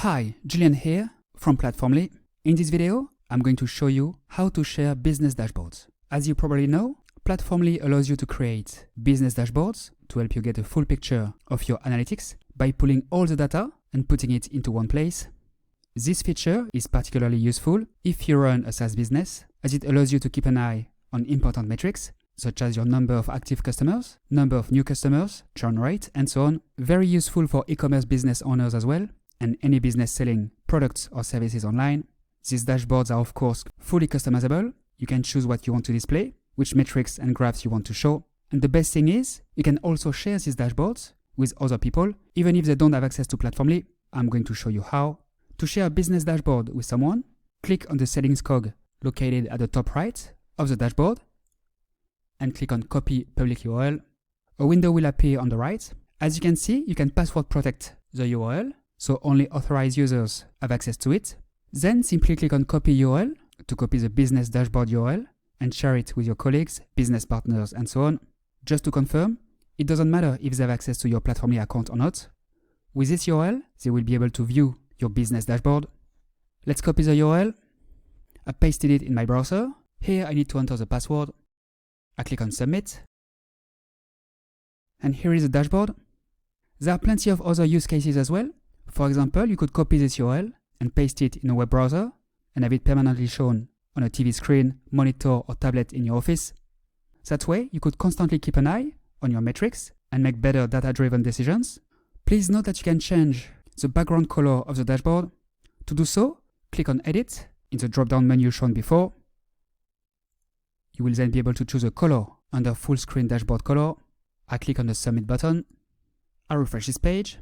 Hi, Julian here from Platformly. In this video, I'm going to show you how to share business dashboards. As you probably know, Platformly allows you to create business dashboards to help you get a full picture of your analytics by pulling all the data and putting it into one place. This feature is particularly useful if you run a SaaS business, as it allows you to keep an eye on important metrics such as your number of active customers, number of new customers, churn rate, and so on. Very useful for e-commerce business owners as well, and any business selling products or services online. These dashboards are of course fully customizable. You can choose what you want to display, which metrics and graphs you want to show. And the best thing is, you can also share these dashboards with other people, even if they don't have access to Platformly. I'm going to show you how. To share a business dashboard with someone, click on the settings cog located at the top right of the dashboard and click on copy public URL. A window will appear on the right. As you can see, you can password protect the URL, so only authorized users have access to it. Then simply click on copy URL to copy the business dashboard URL and share it with your colleagues, business partners, and so on. Just to confirm, it doesn't matter if they have access to your Platformly account or not. With this URL, they will be able to view your business dashboard. Let's copy the URL. I pasted it in my browser. Here I need to enter the password. I click on submit. And here is the dashboard. There are plenty of other use cases as well. For example, you could copy this URL and paste it in a web browser and have it permanently shown on a TV screen, monitor, or tablet in your office. That way, you could constantly keep an eye on your metrics and make better data-driven decisions. Please note that you can change the background color of the dashboard. To do so, click on Edit in the drop-down menu shown before. You will then be able to choose a color under Full Screen Dashboard Color. I click on the Submit button. I refresh this page.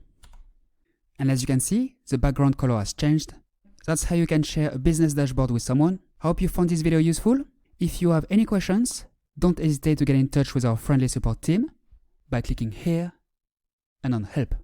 And as you can see, the background color has changed. That's how you can share a business dashboard with someone. I hope you found this video useful. If you have any questions, don't hesitate to get in touch with our friendly support team by clicking here and on Help.